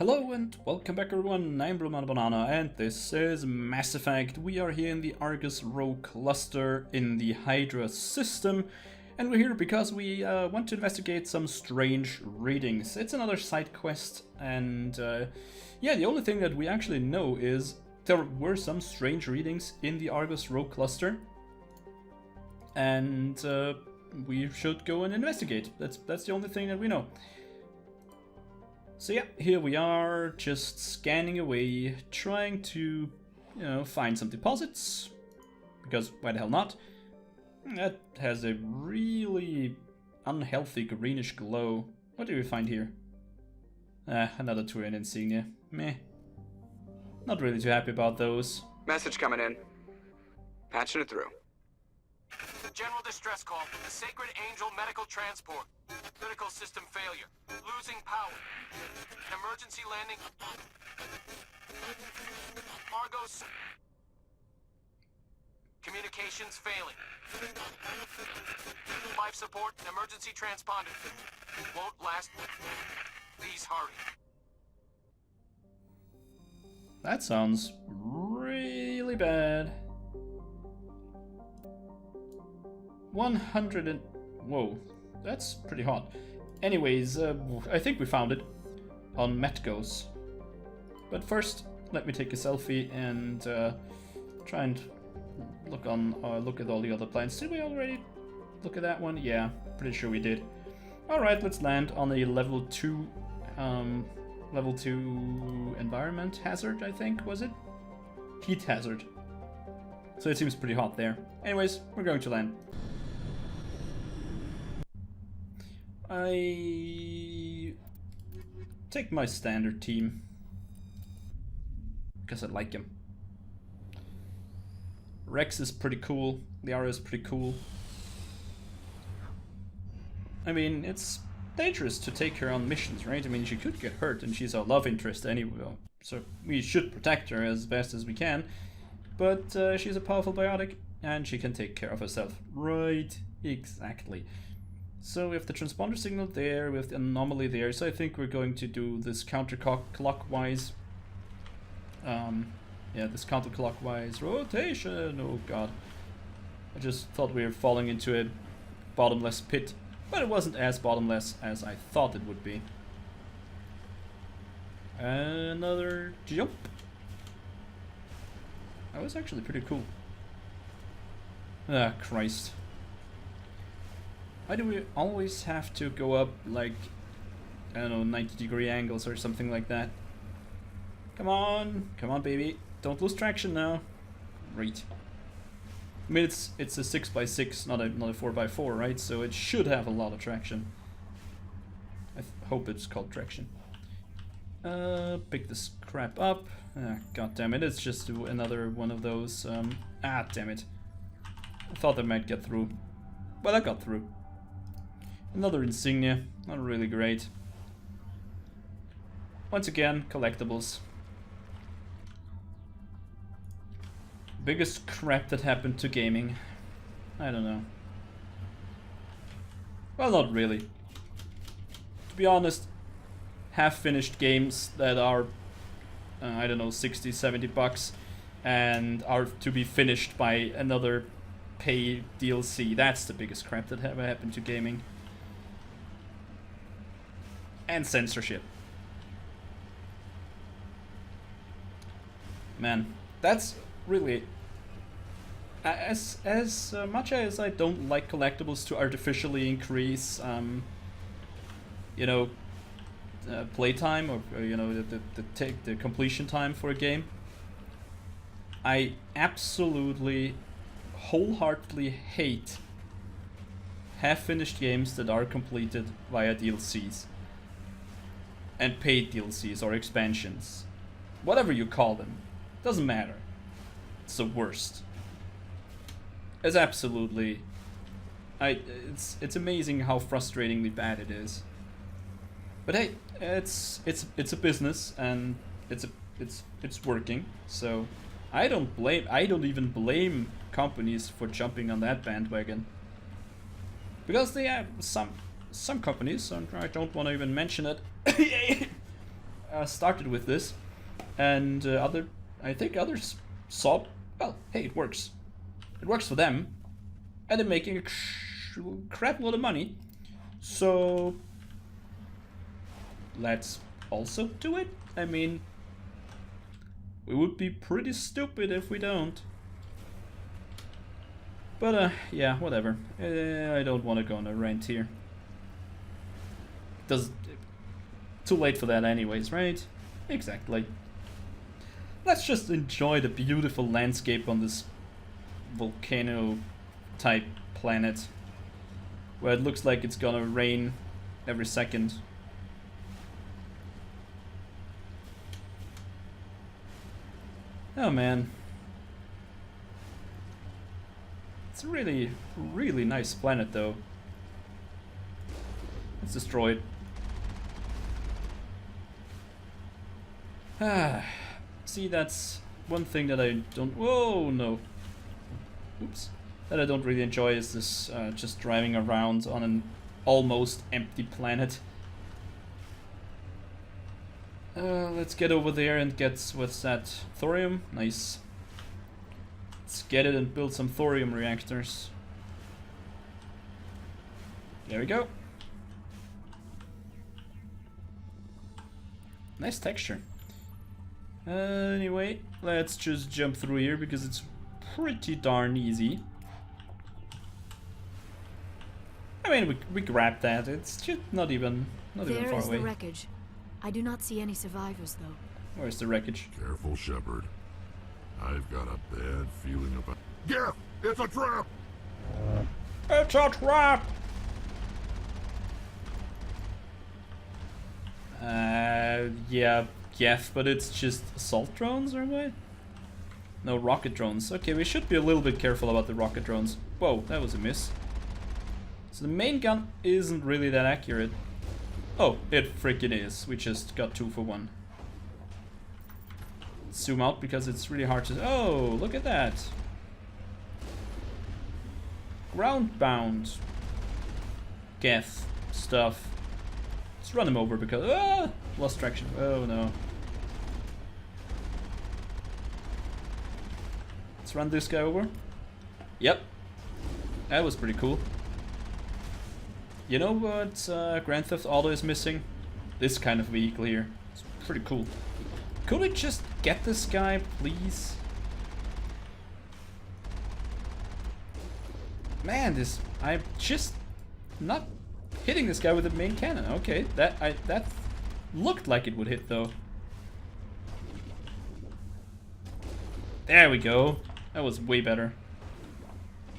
Hello and welcome back everyone, I'm Banana and this is Mass Effect. We are here in the Argus Row cluster in the Hydra system, and we're here because we want to investigate some strange readings. It's another side quest, and yeah, the only thing that we actually know is there were some strange readings in the Argus Row cluster, and we should go and investigate. That's the only thing that we know. So yeah, here we are, just scanning away, trying to, find some deposits, because why the hell not? That has a really unhealthy greenish glow. What do we find here? Another Turian insignia. Meh. Not really too happy about those. Message coming in. Patching it through. General distress call from the Sacred Angel Medical Transport. Critical system failure. Losing power. An emergency landing. Argos. Communications failing. Life support and emergency transponder. Won't last. Please hurry. That sounds really bad. 100 and... whoa, that's pretty hot. Anyways, I think we found it on Metgos. But first, let me take a selfie and try and look at all the other planets. Did we already look at that one? Yeah, pretty sure we did. Alright, let's land on a level 2 environment hazard, I think, was it? Heat hazard. So it seems pretty hot there. Anyways, we're going to land. I take my standard team because I like him. Rex is pretty cool. Liara is pretty cool. I mean, it's dangerous to take her on missions, right? I mean, she could get hurt, and she's our love interest anyway, so we should protect her as best as we can. But she's a powerful biotic, and she can take care of herself. Right, exactly. So we have the transponder signal there, we have the anomaly there, so I think we're going to do this counterclockwise. Yeah, this counterclockwise rotation. Oh god. I just thought we were falling into a bottomless pit, but it wasn't as bottomless as I thought it would be. Another jump. That was actually pretty cool. Ah, Christ. Why do we always have to go up like, I don't know, 90-degree angles or something like that? Come on baby, don't lose traction now. Great. I mean, it's a 6x6, not a 4x4, right? So it should have a lot of traction. I hope it's called traction. Pick this crap up. Ah, god damn it, it's just another one of those. Ah, damn it. I thought I might get through. Well, I got through. Another insignia, not really great. Once again, collectibles. Biggest crap that happened to gaming. I don't know. Well, not really. To be honest, half-finished games that are, I don't know, 60, 70 bucks and are to be finished by another pay DLC. That's the biggest crap that ever happened to gaming. And censorship. Man, that's really... As much as I don't like collectibles to artificially increase, playtime or the completion time for a game, I absolutely, wholeheartedly hate half-finished games that are completed via DLCs. And paid DLCs or expansions. Whatever you call them. Doesn't matter. It's the worst. It's absolutely... It's amazing how frustratingly bad it is. But hey, it's a business and it's working. So I don't even blame companies for jumping on that bandwagon. Because they have some companies, and I don't want to even mention it, started with this, and I think others saw, well, hey, it works. It works for them, and they're making a crap load of money. So let's also do it. I mean, we would be pretty stupid if we don't. But yeah, whatever. I don't want to go on a rant here. Too late for that anyways, right? Exactly. Let's just enjoy the beautiful landscape on this volcano type planet, where it looks like it's gonna rain every second. Oh man. It's a really, really nice planet though. It's destroyed. Ah, see, that's one thing that I don't. Whoa, no. Oops. That I don't really enjoy is this just driving around on an almost empty planet. Let's get over there and get what's that? Thorium? Nice. Let's get it and build some thorium reactors. There we go. Nice texture. Anyway, let's just jump through here because it's pretty darn easy. I mean, we grabbed that. It's just not even far away. There is the wreckage. I do not see any survivors, though. Where's the wreckage? Careful, Shepard. I've got a bad feeling about... Geth! It's a trap! It's a trap! Yeah, Geth, but it's just assault drones, or what? No, rocket drones. Okay, we should be a little bit careful about the rocket drones. Whoa, that was a miss. So the main gun isn't really that accurate. Oh, it freaking is. We just got 2 for 1. Zoom out because it's really hard to... Oh, look at that. Ground-bound Geth stuff. Let's run him over because... lost traction. Oh no. Let's run this guy over. Yep. That was pretty cool. You know what Grand Theft Auto is missing? This kind of vehicle here. It's pretty cool. Could we just get this guy, please? Man, I'm just not hitting this guy with the main cannon. Okay, that looked like it would hit though. There we go. That was way better.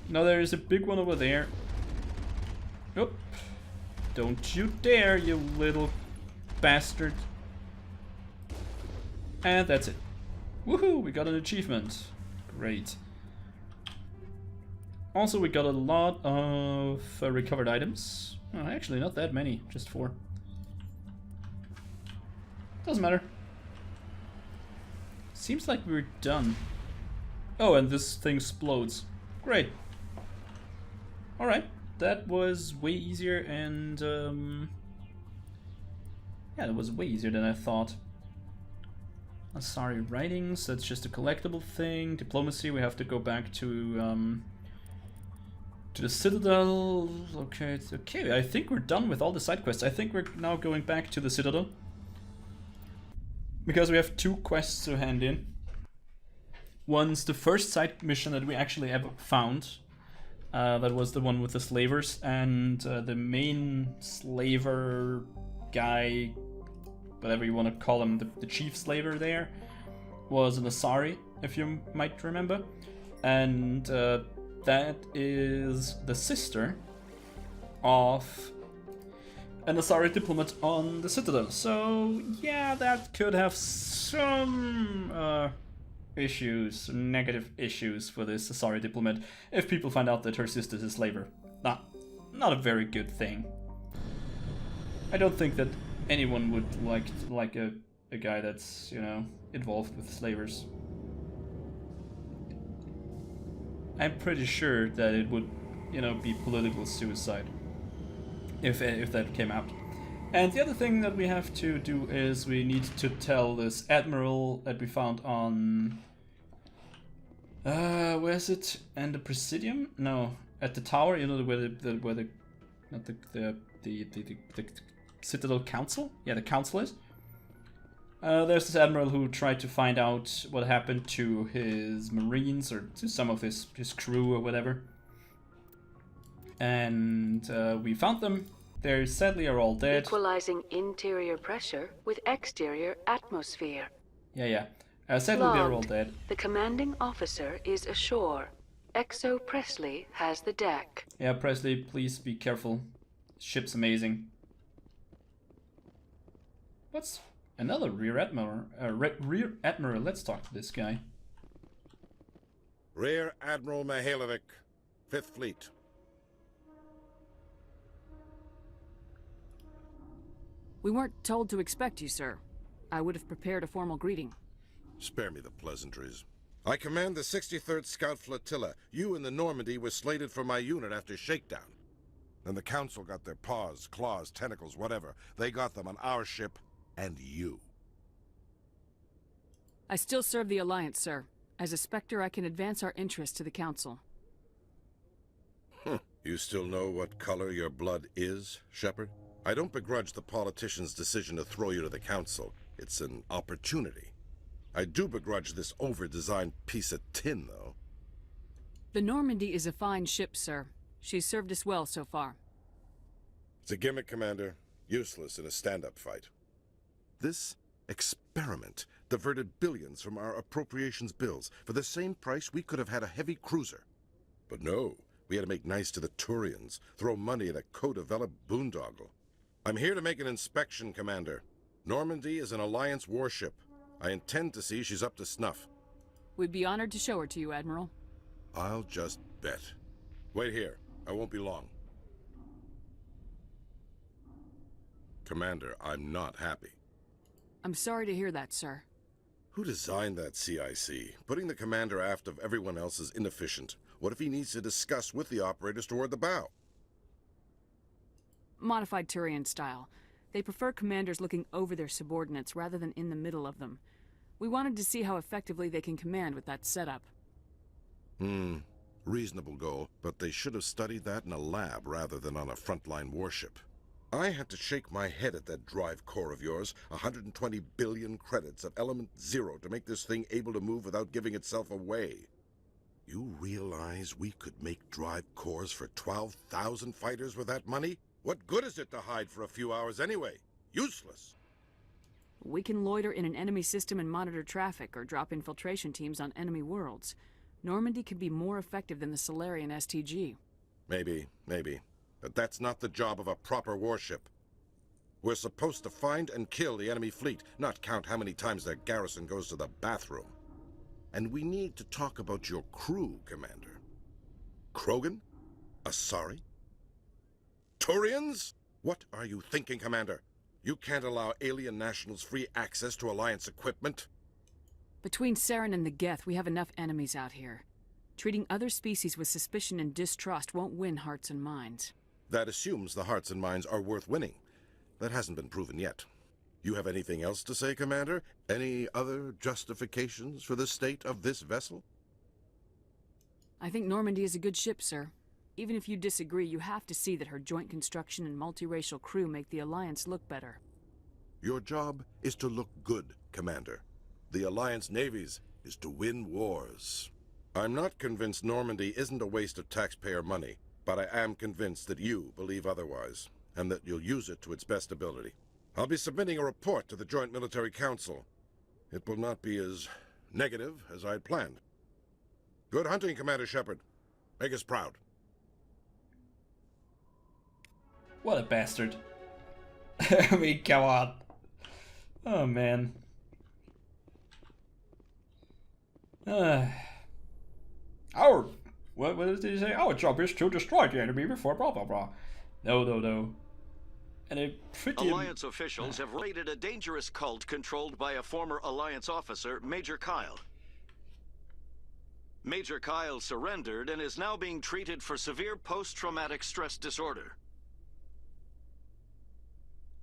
Now there is a big one over there. Oop. Don't you dare, you little bastard. And that's it. Woohoo, we got an achievement. Great. Also, we got a lot of recovered items. Oh, actually, not that many, just 4. Doesn't matter. Seems like we're done. Oh, and this thing explodes. Great. Alright, that was way easier and... yeah, that was way easier than I thought. Sorry, writings, that's just a collectible thing. Diplomacy, we have to go back to the Citadel. Okay, okay, I think we're done with all the side quests. I think we're now going back to the Citadel. Because we have 2 quests to hand in. One's the first side mission that we actually ever found. That was the one with the slavers, and the main slaver guy, whatever you want to call him, the chief slaver there, was an Asari, if you might remember. And that is the sister of an Asari diplomat on the Citadel. So yeah, that could have some issues, negative issues for this Asari diplomat if people find out that her sister's a slaver. Not a very good thing. I don't think that anyone would like a guy that's, you know, involved with slavers. I'm pretty sure that it would, you know, be political suicide if that came out. And the other thing that we have to do is we need to tell this admiral that we found on... where is it? And the Presidium? No, at the tower. You know where the not the Citadel Council? Yeah, the council is. There's this admiral who tried to find out what happened to his marines or to some of his crew or whatever. And we found them. They sadly are all dead. Equalizing interior pressure with exterior atmosphere. Yeah. Sadly they're all dead. The commanding officer is ashore. Exo Presley has the deck. Yeah, Presley, please be careful. Ship's amazing. What's another rear admiral? Rear admiral. Let's talk to this guy. Rear Admiral Mihailovic, 5th Fleet. We weren't told to expect you, sir. I would have prepared a formal greeting. Spare me the pleasantries. I command the 63rd Scout Flotilla. You and the Normandy were slated for my unit after shakedown. Then the Council got their paws, claws, tentacles, whatever. They got them on our ship, and you. I still serve the Alliance, sir. As a Spectre, I can advance our interests to the Council. You still know what color your blood is, Shepard? I don't begrudge the politician's decision to throw you to the Council. It's an opportunity. I do begrudge this over-designed piece of tin, though. The Normandy is a fine ship, sir. She's served us well so far. It's a gimmick, Commander. Useless in a stand-up fight. This experiment diverted billions from our appropriations bills. For the same price, we could have had a heavy cruiser. But no, we had to make nice to the Turians, throw money at a co-developed boondoggle. I'm here to make an inspection, Commander. Normandy is an Alliance warship. I intend to see she's up to snuff. We'd be honored to show her to you, Admiral. I'll just bet. Wait here. I won't be long. Commander, I'm not happy. I'm sorry to hear that, sir. Who designed that CIC? Putting the commander aft of everyone else is inefficient. What if he needs to discuss with the operators toward the bow? Modified Turian style. They prefer commanders looking over their subordinates rather than in the middle of them. We wanted to see how effectively they can command with that setup. Reasonable goal, but they should have studied that in a lab rather than on a frontline warship. I had to shake my head at that drive core of yours. 120 billion credits of element 0 to make this thing able to move without giving itself away. You realize we could make drive cores for 12,000 fighters with that money? What good is it to hide for a few hours anyway? Useless. We can loiter in an enemy system and monitor traffic or drop infiltration teams on enemy worlds. Normandy could be more effective than the Solarian STG. Maybe. But that's not the job of a proper warship. We're supposed to find and kill the enemy fleet, not count how many times their garrison goes to the bathroom. And we need to talk about your crew, Commander. Krogan? Asari? Turians? What are you thinking, Commander? You can't allow alien nationals free access to Alliance equipment. Between Saren and the Geth, we have enough enemies out here. Treating other species with suspicion and distrust won't win hearts and minds. That assumes the hearts and minds are worth winning. That hasn't been proven yet. You have anything else to say, Commander? Any other justifications for the state of this vessel? I think Normandy is a good ship, sir. Even if you disagree, you have to see that her joint construction and multiracial crew make the Alliance look better. Your job is to look good, Commander. The Alliance navies is to win wars. I'm not convinced Normandy isn't a waste of taxpayer money, but I am convinced that you believe otherwise, and that you'll use it to its best ability. I'll be submitting a report to the Joint Military Council. It will not be as negative as I'd planned. Good hunting, Commander Shepard. Make us proud. What a bastard. I mean, come on. Oh, man. What did he say? Our job is to destroy the enemy before blah blah blah. No. And a pretty... Alliance officials have raided a dangerous cult controlled by a former Alliance officer, Major Kyle. Major Kyle surrendered and is now being treated for severe post-traumatic stress disorder.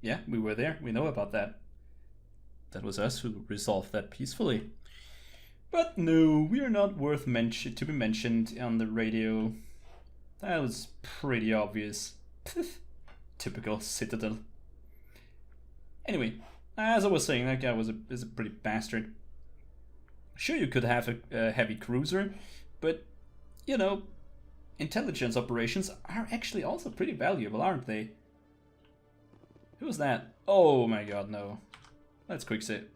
Yeah, we were there. We know about that. That was us who resolved that peacefully. But no, we are not worth to be mentioned on the radio. That was pretty obvious. Typical Citadel. Anyway, as I was saying, that guy is a pretty bastard. Sure, you could have a heavy cruiser, but, you know, intelligence operations are actually also pretty valuable, aren't they? Who's that? Oh my god, no. Let's quick save.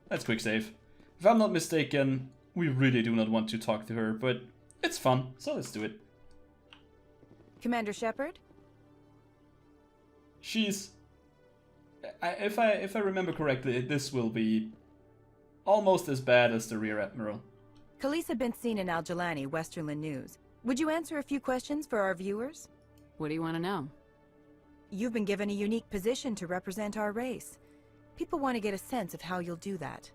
Let's quick save. If I'm not mistaken, we really do not want to talk to her, but it's fun, so let's do it. Commander Shepard? She's... if I remember correctly, this will be almost as bad as the Rear Admiral. Khaleesa been seen in Al Jalani, Westerland News. Would you answer a few questions for our viewers? What do you want to know? You've been given a unique position to represent our race. People want to get a sense of how you'll do that.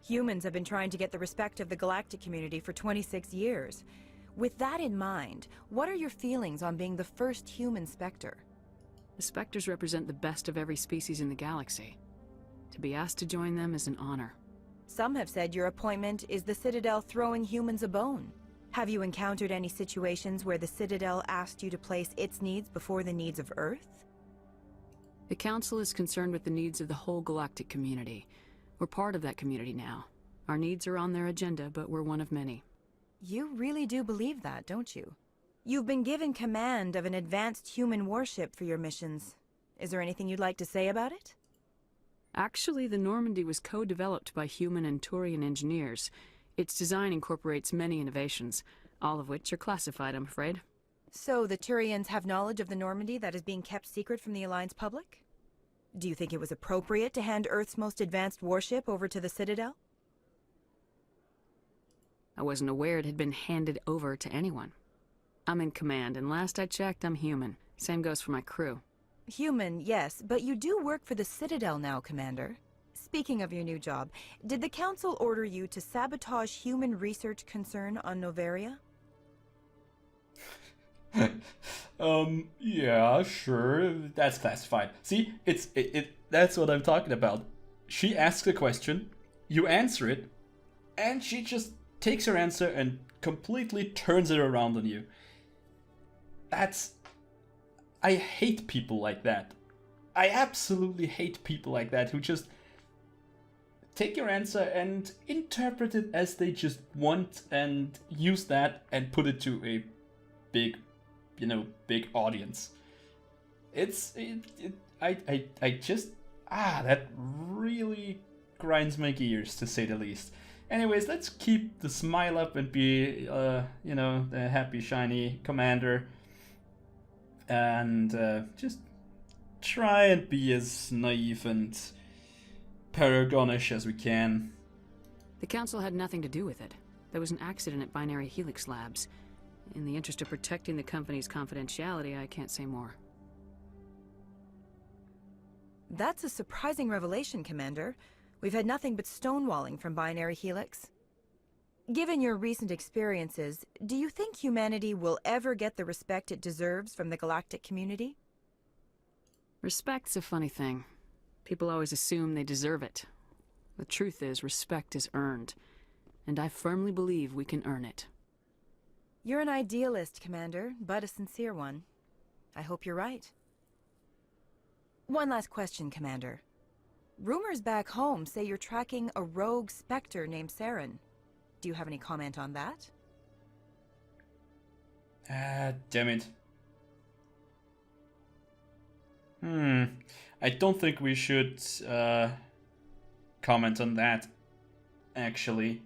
Humans have been trying to get the respect of the galactic community for 26 years. With that in mind, what are your feelings on being the first human Spectre? The Spectres represent the best of every species in the galaxy. To be asked to join them is an honor. Some have said your appointment is the Citadel throwing humans a bone. Have you encountered any situations where the Citadel asked you to place its needs before the needs of Earth? The Council is concerned with the needs of the whole galactic community. We're part of that community now. Our needs are on their agenda, but we're one of many. You really do believe that, don't you? You've been given command of an advanced human warship for your missions. Is there anything you'd like to say about it? Actually, the Normandy was co-developed by human and Turian engineers. Its design incorporates many innovations, all of which are classified, I'm afraid. So the Turians have knowledge of the Normandy that is being kept secret from the Alliance public? Do you think it was appropriate to hand Earth's most advanced warship over to the Citadel? I wasn't aware it had been handed over to anyone. I'm in command, and last I checked, I'm human. Same goes for my crew. Human, yes, but you do work for the Citadel now, Commander. Speaking of your new job, did the Council order you to sabotage human research concern on Noveria? Yeah, sure. That's classified. See, that's what I'm talking about. She asks a question, you answer it, and she just takes her answer and completely turns it around on you. I hate people like that. I absolutely hate people like that who just take your answer and interpret it as they just want and use that and put it to a big audience. That really grinds my gears, to say the least. Anyways, let's keep the smile up and be, the happy, shiny commander. And just try and be as naive and paragonish as we can. The Council had nothing to do with it. There was an accident at Binary Helix Labs. In the interest of protecting the company's confidentiality, I can't say more. That's a surprising revelation, Commander. We've had nothing but stonewalling from Binary Helix. Given your recent experiences, do you think humanity will ever get the respect it deserves from the galactic community? Respect's a funny thing. People always assume they deserve it. The truth is, respect is earned. And I firmly believe we can earn it. You're an idealist, Commander, but a sincere one. I hope you're right. One last question, Commander. Rumors back home say you're tracking a rogue Spectre named Saren. Do you have any comment on that? Damn it. I don't think we should comment on that, actually.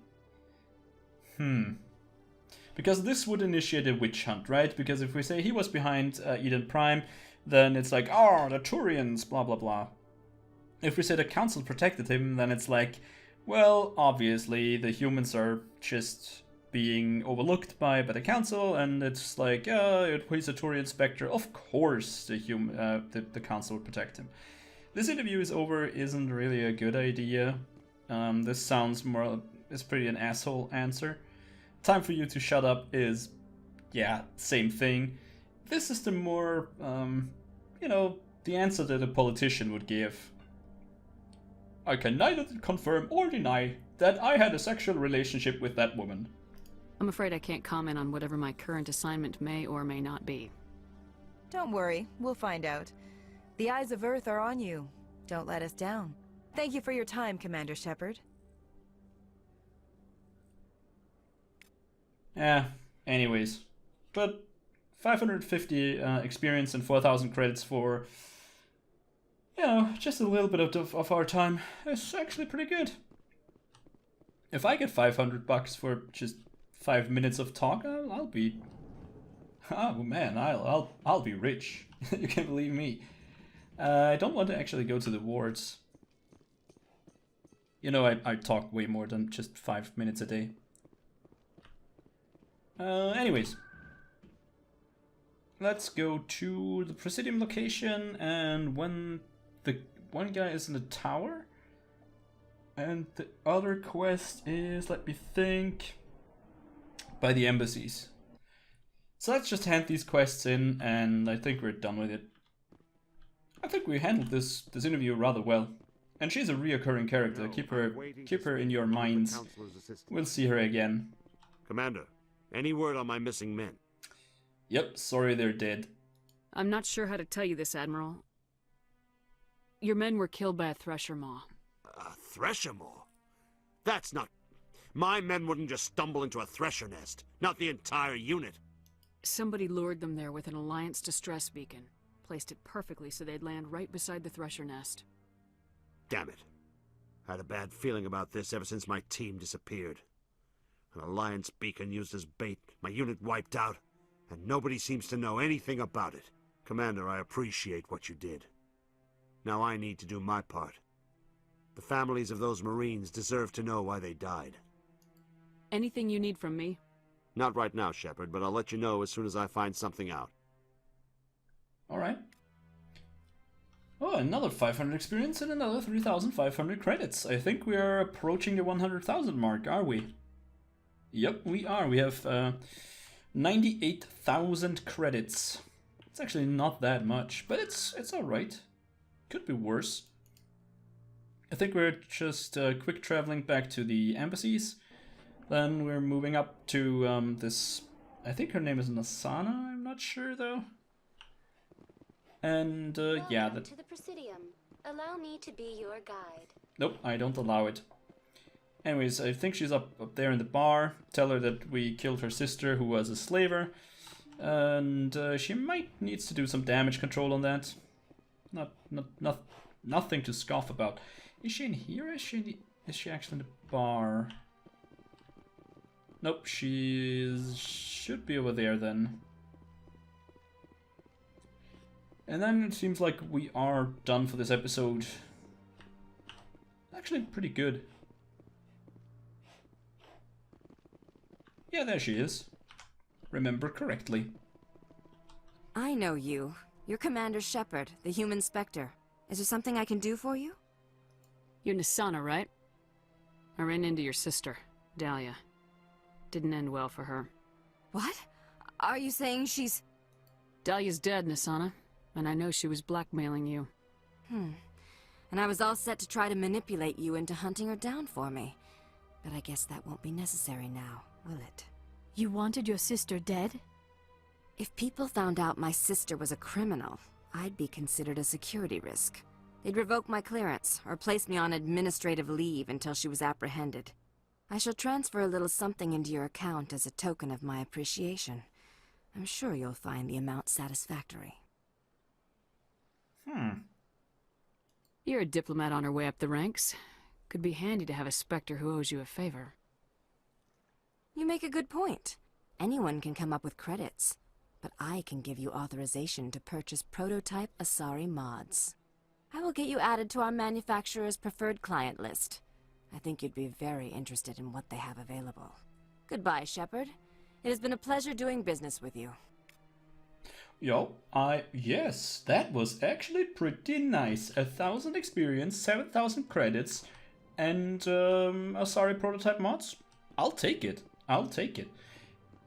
Because this would initiate a witch hunt, right? Because if we say he was behind Eden Prime, then it's like, oh, the Turians, blah blah blah. If we say the Council protected him, then it's like, well, obviously the humans are just being overlooked by the Council, and it's like, he's a Turian Spectre. Of course, the Council will protect him. This interview is over isn't really a good idea. This sounds it's pretty an asshole answer. Time for you to shut up is yeah, same thing. This is the more, you know, the answer that a politician would give. I can neither confirm or deny that I had a sexual relationship with that woman. I'm afraid I can't comment on whatever my current assignment may or may not be. Don't worry, we'll find out. The eyes of Earth are on you. Don't let us down. Thank you for your time, Commander Shepard. Yeah, anyways. But 550 experience and 4,000 credits for, you know, just a little bit of our time is actually pretty good. If I get $500 for just 5 minutes of talk, I'll be, oh man, I'll be rich. You can believe me. I don't want to actually go to the wards. You know, I talk way more than just 5 minutes a day. Anyways, let's go to the Presidium location, and when the one guy is in the tower, and the other quest is, let me think, by the embassies. So let's just hand these quests in, and I think we're done with it. I think we handled this interview rather well, and she's a reoccurring character. Keep her in your minds. We'll see her again. Commander, any word on my missing men? Yep, sorry they're dead. I'm not sure how to tell you this, Admiral. Your men were killed by a thresher maw. A thresher maw? That's not... My men wouldn't just stumble into a thresher nest. Not the entire unit. Somebody lured them there with an Alliance distress beacon. Placed it perfectly so they'd land right beside the thresher nest. Damn it. I had a bad feeling about this ever since my team disappeared. An Alliance beacon used as bait, my unit wiped out, and nobody seems to know anything about it. Commander, I appreciate what you did. Now I need to do my part. The families of those Marines deserve to know why they died. Anything you need from me? Not right now, Shepard, but I'll let you know as soon as I find something out. Alright. Oh, another 500 experience and another 3,500 credits. I think we are approaching the 100,000 mark, are we? Yep, we are. We have 98,000 credits. It's actually not that much, but it's alright. Could be worse. I think we're just quick traveling back to the embassies. Then we're moving up to this... I think her name is Nasana, I'm not sure though. And yeah, Welcome to the Presidium. Allow me to be your guide. Nope, I don't allow it. Anyways, I think she's up there in the bar. Tell her that we killed her sister, who was a slaver. And she might needs to do some damage control on that. Nothing to scoff about. Is she in here? Is she actually in the bar? Nope, should be over there then. And then it seems like we are done for this episode. Actually, pretty good. Yeah, there she is. Remember correctly. I know you. You're Commander Shepard, the human Spectre. Is there something I can do for you? You're Nasana, right? I ran into your sister, Dahlia. Didn't end well for her. What? Are you saying she's... Dahlia's dead, Nasana. And I know she was blackmailing you. And I was all set to try to manipulate you into hunting her down for me. But I guess that won't be necessary now, will it? You wanted your sister dead? If people found out my sister was a criminal, I'd be considered a security risk. They'd revoke my clearance, or place me on administrative leave until she was apprehended. I shall transfer a little something into your account as a token of my appreciation. I'm sure you'll find the amount satisfactory. You're a diplomat on her way up the ranks. Could be handy to have a Spectre who owes you a favor. You make a good point. Anyone can come up with credits. But I can give you authorization to purchase prototype Asari mods. I will get you added to our manufacturer's preferred client list. I think you'd be very interested in what they have available. Goodbye, Shepard. It has been a pleasure doing business with you. Yes, that was actually pretty nice. 1,000 experience, 7,000 credits, and Asari prototype mods. I'll take it.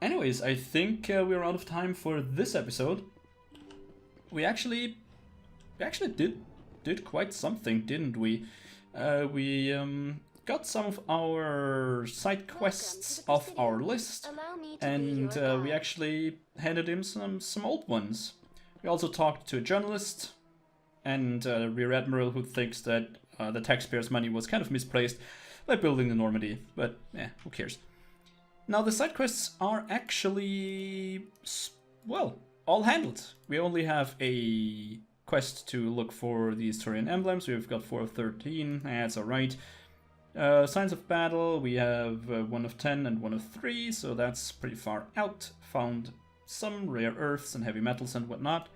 anyways, I think we're out of time for this episode. We actually did quite something, didn't we? We got some of our side quests off our list, and we actually handed him some old ones. We also talked to a journalist and a Rear Admiral who thinks that the taxpayers' money was kind of misplaced by building the Normandy, but who cares? Now the side quests are actually, well, all handled. We only have a quest to look for the Historian emblems. We've got 4 of 13, that's alright. Signs of battle, we have 1 of 10 and 1 of 3, so that's pretty far out. Found some rare earths and heavy metals and whatnot.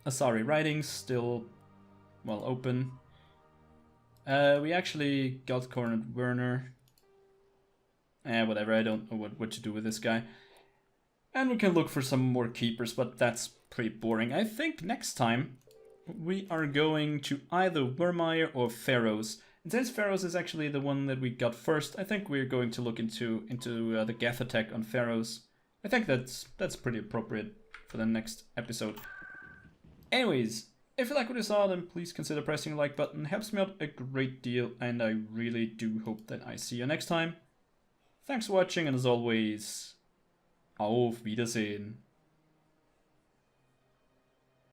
Asari writings, still, well, open. We actually got Cornered Werner. Whatever, I don't know what to do with this guy. And we can look for some more keepers, but that's pretty boring. I think next time we are going to either Vermeer or Pharaohs. And since Pharaohs is actually the one that we got first, I think we're going to look into the Geth attack on Pharaohs. I think that's pretty appropriate for the next episode. Anyways, if you like what you saw, then please consider pressing the like button. It helps me out a great deal, and I really do hope that I see you next time. Thanks for watching, and as always, auf Wiedersehen.